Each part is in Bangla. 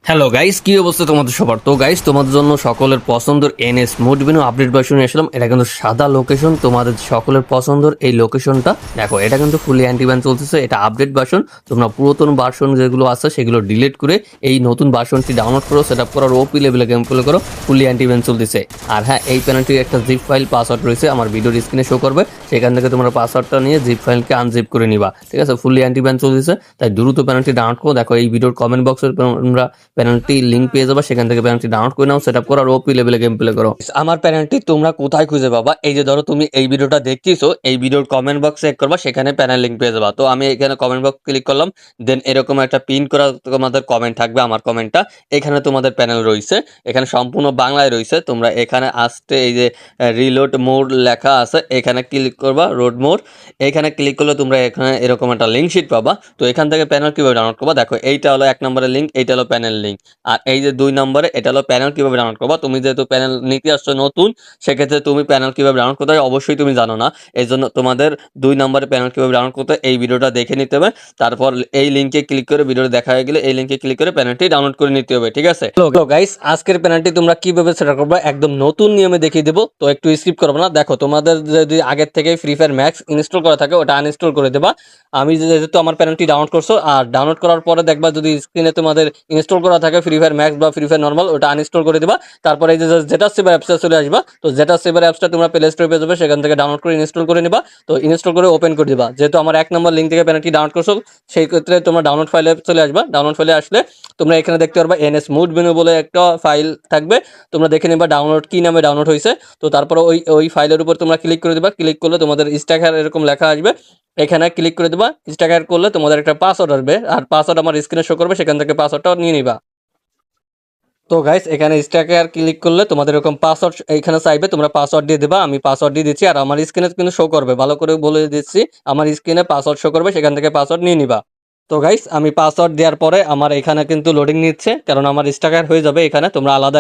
হ্যালো গাইস, কি অবস্থা তোমাদের সবার? তো গাইস, তোমাদের জন্য সকলের পছন্দের NS mode menu update version নিয়ে আসলাম। এটা কিন্তু সাদা লোকেশন, তোমাদের সকলের পছন্দের এই লোকেশনটা দেখো। এটা কিন্তু ফুলি অ্যান্টিব্যান চলতেছে, এটা আপডেট ভার্সন। তোমরা পুরাতন ভার্সন যেগুলো আছে সেগুলো ডিলিট করে এই নতুন ভার্সনটি ডাউনলোড করো, সেট আপ করো, আর ওপি লেভেলে গেম প্লে করো। ফুলি অ্যান্টিব্যান চলতেছে। আর হ্যাঁ, এই প্যানেলটির একটা জিপ ফাইল পাসওয়ার্ড রয়েছে, আমার ভিডিওর স্ক্রিনে শো করবে। সেখান থেকে তোমরা পাসওয়ার্ডটা নিয়ে জিপ ফাইলকে আনজিপ করে নিবা, ঠিক আছে? ফুলি অ্যান্টিব্যান চলতেছে, তাই দ্রুত প্যানেলটি ডাউনলোড করো। দেখো এই ভিডিওর কমেন্ট বক্সে তোমরা প্যানেলটি লিঙ্ক পেয়ে যাবা, সেখান থেকে প্যানেলটি ডাউনলোড করে নাও, সেট আপ করো, আর ওপি লেভেলে গেম প্লে করো। আমার প্যানেলটি তোমরা কোথায় খুঁজে পাবা? এই যে ধরো তুমি এই ভিডিওটা দেখতেছো, এই ভিডিওর কমেন্ট বক্স চেক করবা, সেখানে প্যানেল লিঙ্ক পেয়ে যাবা। তো আমি এখানে কমেন্ট বক্স ক্লিক করলাম, দেন এরকম একটা পিন করা তোমাদের কমেন্ট থাকবে, আমার কমেন্টটা। এখানে তোমাদের প্যানেল রয়েছে, এখানে সম্পূর্ণ বাংলায় রয়েছে। তোমরা এখানে আসতে এই যে রিলোড মোড লেখা আছে, এখানে ক্লিক করবা, রোড মোড। এখানে ক্লিক করলে তোমরা এখানে এরকম একটা লিঙ্ক শিট পাবা। তো এখান থেকে প্যানেল কিভাবে ডাউনলোড করবা দেখো, এইটা হলো 1 নম্বরের লিঙ্ক, এইটা হলো প্যানেল লিঙ্ক। আর এই যে 2 নম্বরে, এটা হলো প্যানেল কিভাবে ডাউনলোড করবা। তুমি যেহেতু প্যানেল নিতে আসছো নতুন, সেক্ষেত্রে তুমি প্যানেল কিভাবে ডাউনলোড করতে হয় অবশ্যই তুমি জানো না। এই জন্য তোমাদের 2 নম্বরে প্যানেল কিভাবে ডাউনলোড করতে হয় এই ভিডিওটা দেখে নিতে হবে। তারপর এই লিঙ্কে ক্লিক করে, ভিডিওটা দেখা হয়ে গেলে এই লিঙ্কে ক্লিক করে প্যানেলটি ডাউনলোড করে নিতে হবে, ঠিক আছে? হ্যালো গাইস, আজকের প্যানেলটি তোমরা কিভাবে সেট আপ করবে একদম নতুন নিয়মে দেখিয়ে দেবো। তো একটু স্কিপ করবে না। দেখো, তোমাদের যদি আগের থেকে ফ্রি ফায়ার ম্যাক্স ইনস্টল করা থাকে, ওটা আনইনস্টল করে দেবা। আমি যেহেতু আমার প্যানেলটি ডাউনলোড করছো, আর ডাউনলোড করার পরে দেখবা যদি স্ক্রিনে তোমাদের ইনস্টল করা থাকে ফ্রি ফায়ার ম্যাক্স বা ফ্রি ফায়ার নর্মাল, ওটা আনইনস্টল করে দেবা। তারপরে এই যে জেটা সেভার অ্যাপসটা চলে আসবা। তো জেটা সেভার অ্যাপসটা তোমরা প্লে স্টোরে পেয়ে যাবে, সেখান থেকে ডাউনলোড করে ইনস্টল করে নিবা। তো ইনস্টল করে ওপেন করে দিবা। যেহেতু আমার 1 নম্বর লিঙ্ক থেকে প্যানেলটি ডাউনলোড করছো, সেই ক্ষেত্রে তোমরা ডাউনলোড ফাইলে চলে আসবা। ডাউনলোড ফাইলে আসলে তোমরা এখানে দেখতে পারবা এনএস মুড মেনু বলে একটা ফাইল থাকবে। তোমরা দেখে নিবা ডাউনলোড কি নামে ডাউনলোড হয়েছে। তো তারপরে ওই ফাইলের উপর তোমরা ক্লিক করে দিবা। ক্লিক করলে তোমাদের স্ট্যাকার এরকম লেখা আসবে, এখানে ক্লিক করে দেবা। স্ট্যাকার করলে তোমাদের একটা পাসওয়ার্ড আসবে, আর পাসওয়ার্ড আমার স্ক্রিনে শো করবে, সেখান থেকে পাসওয়ার্ডটা নিয়ে নিবা। তো গাইস, এখানে স্ট্যাকার ক্লিক করলে তোমাদের এরকম পাসওয়ার্ড এখানে চাইবে, তোমরা পাসওয়ার্ড দিয়ে দেবা। আমি পাসওয়ার্ড দিয়ে দিচ্ছি, আর আমার স্ক্রিনে কিন্তু শো করবে, ভালো করে বলে দিচ্ছি, আমার স্ক্রিনে পাসওয়ার্ড শো করবে, সেখান থেকে পাসওয়ার্ড নিয়ে নিবা। তো গাইস, আমি পাসওয়ার্ড দেওয়ার পরে আমার এখানে কিন্তু লোডিং নিচ্ছে, কারণ আমার স্ট্যাকার হয়ে যাবে। এখানে তোমরা আলাদা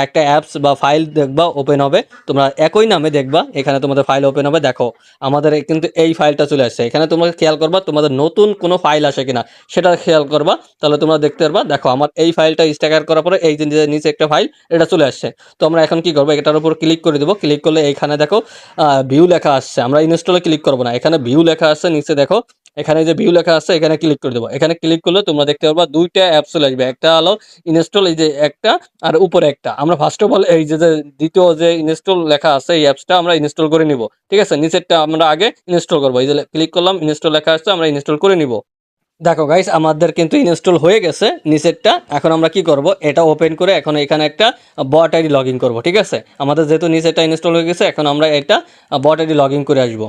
একটা অ্যাপস বা ফাইল দেখবা ওপেন হবে, তোমরা একই নামে দেখবা, এখানে তোমাদের ফাইল ওপেন হবে। দেখো, আমাদের কিন্তু এই ফাইলটা চলে আসছে। এখানে তোমাকে খেয়াল করবা তোমাদের নতুন কোনো ফাইল আসে কিনা, সেটা খেয়াল করবা, তাহলে তোমরা দেখতে পারবা। দেখো, আমার এই ফাইলটা স্ট্যাকার করার পরে এই যে নিচে একটা ফাইল, এটা চলে আসছে। তো আমরা এখন কি করবো, এটার উপর ক্লিক করে দেবো। ক্লিক করলে এখানে দেখো ভিউ লেখা আসছে। আমরা ইনস্টলে ক্লিক করবো না, এখানে ভিউ লেখা আসছে নিচে দেখো। এখানে যে ভিউ লেখা আছে, এখানে ক্লিক করে দেবো। এখানে ক্লিক করলে তোমরা দেখতে পারবা 2টা অ্যাপস চলে আসবে। একটা হলো ইনস্টল, এই যে একটা, আর উপরে একটা। আমরা ফার্স্ট অফ অল এই যে দ্বিতীয় যে ইনস্টল লেখা আছে, এই অ্যাপসটা আমরা ইনস্টল করে নিব, ঠিক আছে? নিচেরটা আমরা আগে ইনস্টল করবো। এই যে ক্লিক করলাম, ইনস্টল লেখা আসছে, আমরা ইনস্টল করে নিব। দেখো গাইস, আমাদের কিন্তু ইনস্টল হয়ে গেছে নিচেরটা। এখন আমরা কি করব, এটা ওপেন করে এখন এখানে একটা বট আইডি লগ ইন করবো, ঠিক আছে? আমাদের যেহেতু নিচেরটা ইনস্টল হয়ে গেছে, এখন আমরা এটা বট আইডি লগ ইন করে আসবো।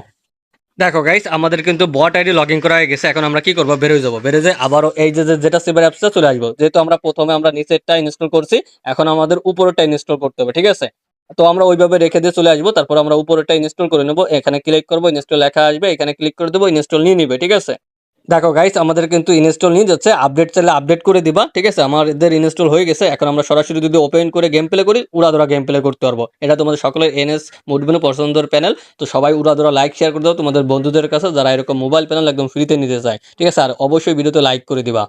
দেখো গাইস, আমাদের কিন্তু বট আইডি লগ ইন করা হয়ে গেছে। এখন আমরা কি করবো, বেরোয় যাবো। বেরোয় যায় আবারও এই যে যেটা সেভার অ্যাপসটা চলে আসবো। যেহেতু আমরা প্রথমে আমরা নিচেরটা ইনস্টল করছি, এখন আমাদের উপরেরটা ইনস্টল করতে হবে, ঠিক আছে? তো আমরা ওইভাবে রেখে দিয়ে চলে আসবো। তারপর আমরা উপরেরটা ইনস্টল করে নেবো। এখানে ক্লিক করবো, ইনস্টল লেখা আসবে, এখানে ক্লিক করে দেবো, ইনস্টল নিয়ে নিবে, ঠিক আছে? দেখো গাইস, আমাদের কিন্তু ইনস্টল নিয়ে যাচ্ছে। আপডেট চাইলে আপডেট করে দিবা, ঠিক আছে? আমাদের ইনস্টল হয়ে গেছে। এখন আমরা সরাসরি যদি ওপেন করে গেম প্লে করি, উড়াধরা গেম প্লে করতে পারবো। এটা তোমাদের সকলের এনএস মুডবিনো পছন্দের প্যানেল। তো সবাই উড়াধরা লাইক শেয়ার করে দাও তোমাদের বন্ধুদের কাছে, যারা এরকম মোবাইল প্যানেল একদম ফ্রিতে নিতে চায়, ঠিক আছে? আর অবশ্যই ভিডিওতে লাইক করে দিবা।